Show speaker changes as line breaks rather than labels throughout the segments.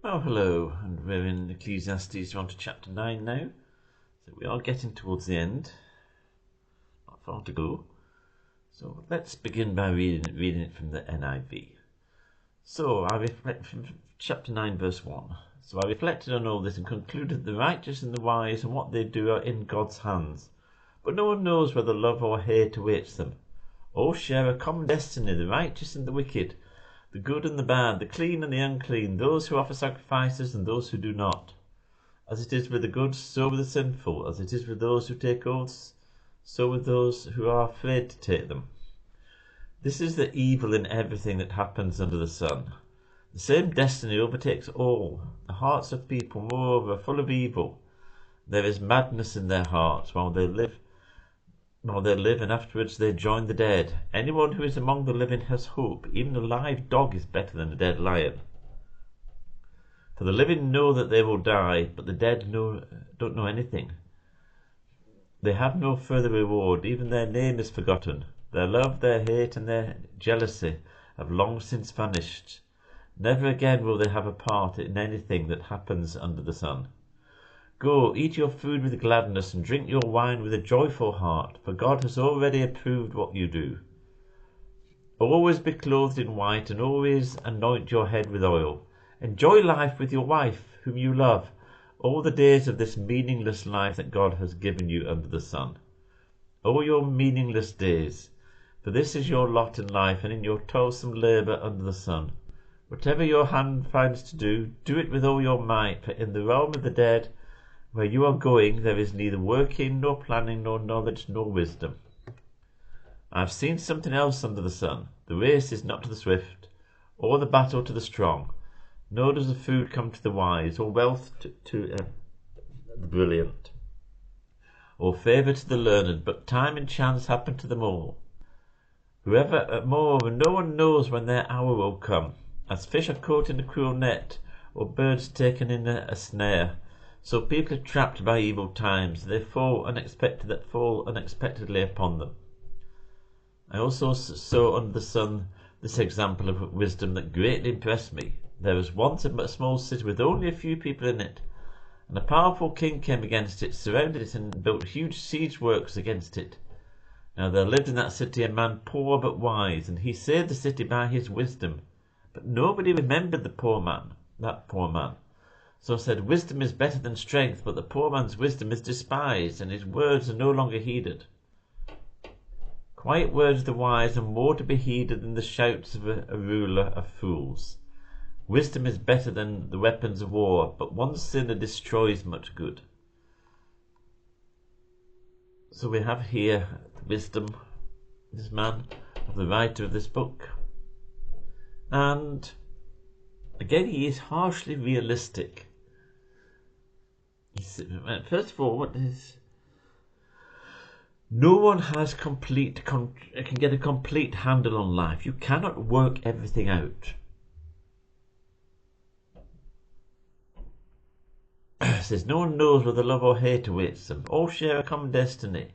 Oh, hello, and we're in Ecclesiastes. We're on to chapter 9 now. So we are getting towards the end. Not far to go. So let's begin by reading it from the NIV. So I reflect from chapter 9, verse 1. So I reflected on all this and concluded the righteous and the wise and what they do are in God's hands. But no one knows whether love or hate awaits them. All share a common destiny, the righteous and the wicked, the good and the bad, the clean and the unclean, those who offer sacrifices and those who do not. As it is with the good, so with the sinful. As it is with those who take oaths, so with those who are afraid to take them. This is the evil in everything that happens under the sun. The same destiny overtakes all. The hearts of people, moreover, are full of evil. There is madness in their hearts while they live, and afterwards they join the dead. Anyone who is among the living has hope. Even a live dog is better than a dead lion. For the living know that they will die, but the dead don't know anything. They have no further reward. Even their name is forgotten. Their love, their hate, and their jealousy have long since vanished. Never again will they have a part in anything that happens under the sun. Go, eat your food with gladness and drink your wine with a joyful heart, for God has already approved what you do. Always be clothed in white and always anoint your head with oil. Enjoy life with your wife, whom you love, all the days of this meaningless life that God has given you under the sun. All your meaningless days, for this is your lot in life and in your toilsome labour under the sun. Whatever your hand finds to do, do it with all your might, for in the realm of the dead, where you are going, there is neither working, nor planning, nor knowledge, nor wisdom. I have seen something else under the sun. The race is not to the swift, or the battle to the strong, nor does the food come to the wise, or wealth to the brilliant, or favour to the learned, but time and chance happen to them all. Moreover, no one knows when their hour will come. As fish are caught in a cruel net, or birds taken in a snare, so people are trapped by evil times. They fall unexpectedly upon them. I also saw under the sun this example of wisdom that greatly impressed me. There was once a small city with only a few people in it, and a powerful king came against it, surrounded it, and built huge siege works against it. Now there lived in that city a man poor but wise, and he saved the city by his wisdom. But nobody remembered that poor man. So said, wisdom is better than strength, but the poor man's wisdom is despised, and his words are no longer heeded. Quiet words of the wise are more to be heeded than the shouts of a ruler of fools. Wisdom is better than the weapons of war, but one sinner destroys much good. So we have here the wisdom, this man, of the writer of this book. And again, he is harshly realistic. First of all, no one has can get a complete handle on life. You cannot work everything out. It says no one knows whether love or hate awaits them. All share a common destiny.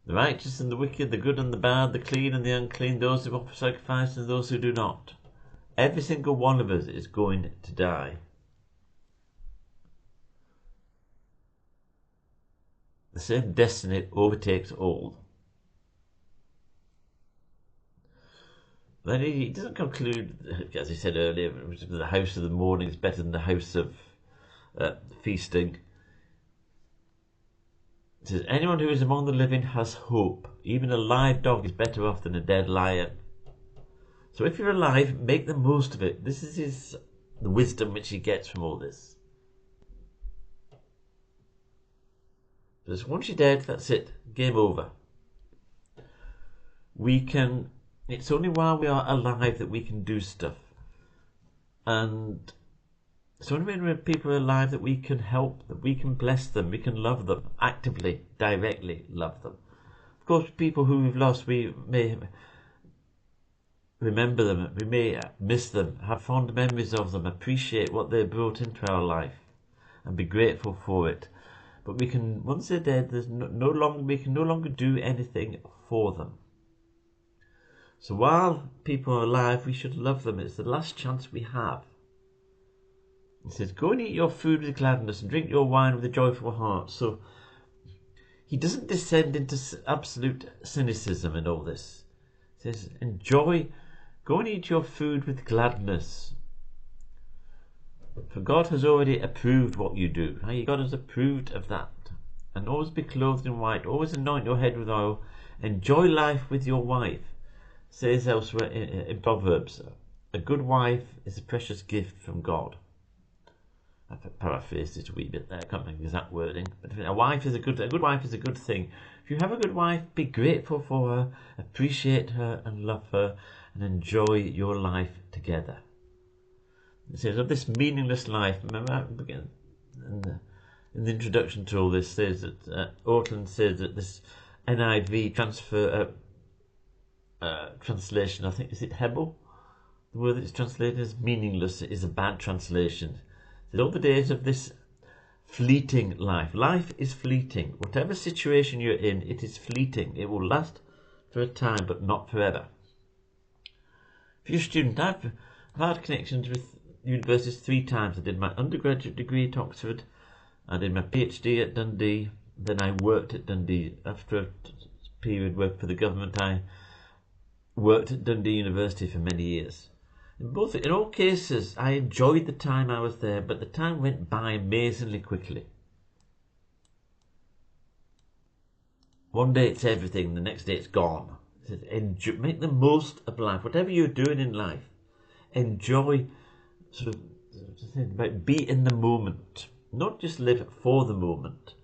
The righteous and the wicked, the good and the bad, the clean and the unclean, those who offer sacrifice and those who do not. Every single one of us is going to die. The same destiny overtakes all. Then he doesn't conclude, as he said earlier, the house of the mourning is better than the house of feasting. It says, anyone who is among the living has hope. Even a live dog is better off than a dead lion. So if you're alive, make the most of it. This is the wisdom which he gets from all this. Because once you're dead, that's it. Game over. It's only while we are alive that we can do stuff. And it's only when people are alive that we can help, that we can bless them, we can love them, actively, directly love them. Of course, people who we've lost, we may remember them, we may miss them, have fond memories of them, appreciate what they brought into our life, and be grateful for it. But we can, once they're dead, we can no longer do anything for them. So while people are alive, we should love them. It's the last chance we have. It says, go and eat your food with gladness and drink your wine with a joyful heart. So he doesn't descend into absolute cynicism in all this. He says, enjoy, go and eat your food with gladness. For God has already approved what you do. God has approved of that. And always be clothed in white. Always anoint your head with oil. Enjoy life with your wife. It says elsewhere in Proverbs, a good wife is a precious gift from God. I've paraphrased it a wee bit there. I can't remember the exact wording. But a good wife is a good thing. If you have a good wife, be grateful for her, appreciate her and love her, and enjoy your life together. It says of this meaningless life. Remember, in the introduction to all this, says that Ortland says that this NIV translation, I think, is it Hebel? The word that's translated as meaningless is a bad translation. That all the days of this fleeting life is fleeting. Whatever situation you're in, it is fleeting. It will last for a time, but not forever. If you're a student, I've had connections with universities 3 times. I did my undergraduate degree at Oxford, I did my PhD at Dundee, then I worked at Dundee. After a period work for the government, I worked at Dundee University for many years. In all cases, I enjoyed the time I was there, but the time went by amazingly quickly. One day it's everything, the next day it's gone. It says, make the most of life. Whatever you're doing in life, enjoy, be in the moment. Not just live for the moment,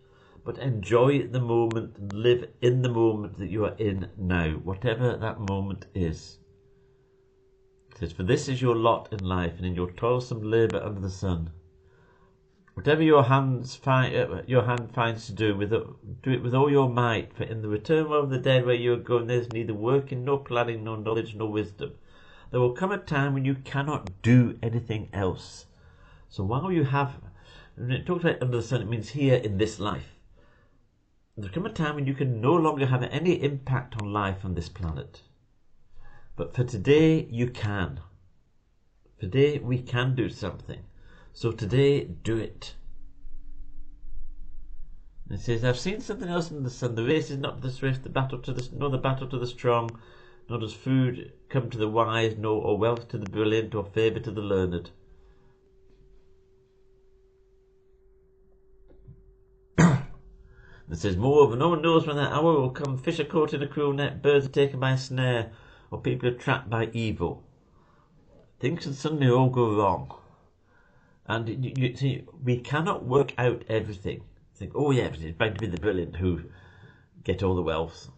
but enjoy the moment and live in the moment that you are in now, whatever that moment is. It says, for this is your lot in life, and in your toilsome labour under the sun. Whatever your hand finds to do, do it with all your might, for in the return of the dead where you are going, there is neither working, nor planning, nor knowledge, nor wisdom. There will come a time when you cannot do anything else. So while you have, when it talks about under the sun, it means here in this life. There will come a time when you can no longer have any impact on life on this planet. But for today, you can. Today, we can do something. So today, do it. And it says, I've seen something else in the sun. The race is not to the swift, nor the battle to the strong, nor does food come to the wise, or wealth to the brilliant, or favour to the learned. It says, moreover, no one knows when that hour will come. Fish are caught in a cruel net, birds are taken by a snare, or people are trapped by evil. Things can suddenly all go wrong. And you see, we cannot work out everything. Think, oh yeah, it's bound to be the brilliant who get all the wealth,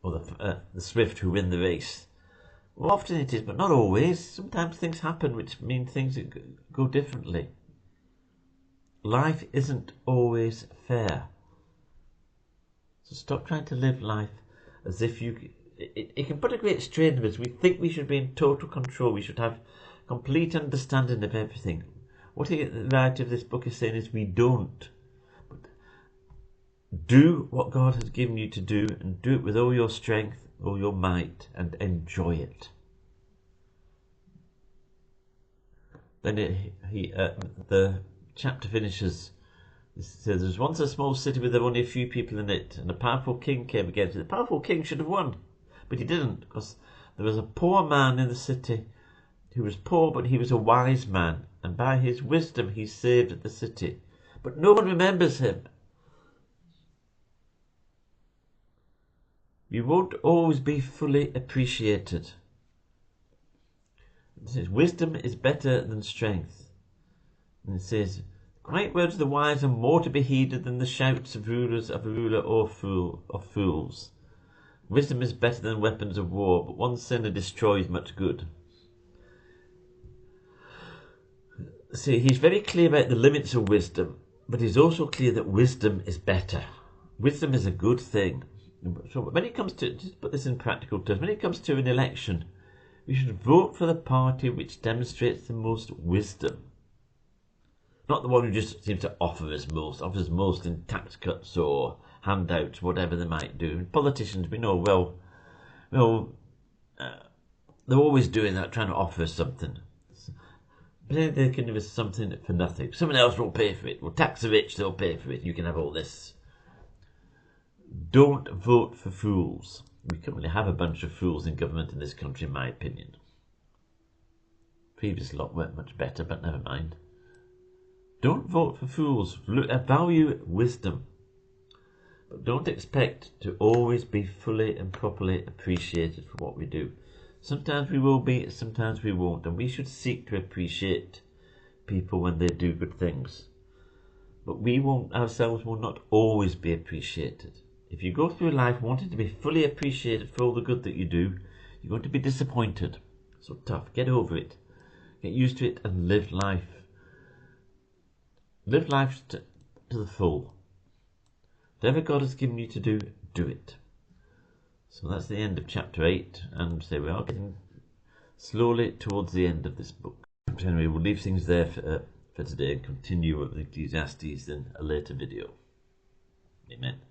or the swift who win the race. Well, often it is, but not always. Sometimes things happen which mean things go differently. Life isn't always fair. So stop trying to live life as if it can put a great strain on us. We think we should be in total control. We should have complete understanding of everything. What the writer of this book is saying is we don't. But do what God has given you to do, and do it with all your strength, all your might, and enjoy it. Then the chapter finishes. It says, there was once a small city with only a few people in it, and a powerful king came against it. The powerful king should have won, but he didn't, because there was a poor man in the city who was poor, but he was a wise man, and by his wisdom he saved the city. But no one remembers him. You won't always be fully appreciated. It says, wisdom is better than strength. And it says, quiet words of the wise are more to be heeded than the shouts of a ruler or fools. Wisdom is better than weapons of war, but one sinner destroys much good. See, he's very clear about the limits of wisdom, but he's also clear that wisdom is better. Wisdom is a good thing. So when it comes to, just put this in practical terms, when it comes to an election, we should vote for the party which demonstrates the most wisdom. Not the one who just seems to offers most in tax cuts or handouts, whatever they might do. And politicians, we know they're always doing that, trying to offer something. They can give us something for nothing. Someone else will pay for it. We'll tax the rich, they'll pay for it. You can have all this. Don't vote for fools. We currently have a bunch of fools in government in this country, in my opinion. Previous lot weren't much better, but never mind. Don't vote for fools. Value wisdom. But don't expect to always be fully and properly appreciated for what we do. Sometimes we will be, sometimes we won't, and we should seek to appreciate people when they do good things. But we ourselves will not always be appreciated. If you go through life wanting to be fully appreciated for all the good that you do, you're going to be disappointed. So tough. Get over it. Get used to it and live life. Live life to the full. Whatever God has given you to do, do it. So that's the end of chapter 8, and so we are getting slowly towards the end of this book. But anyway, we'll leave things there for today and continue with Ecclesiastes in a later video. Amen.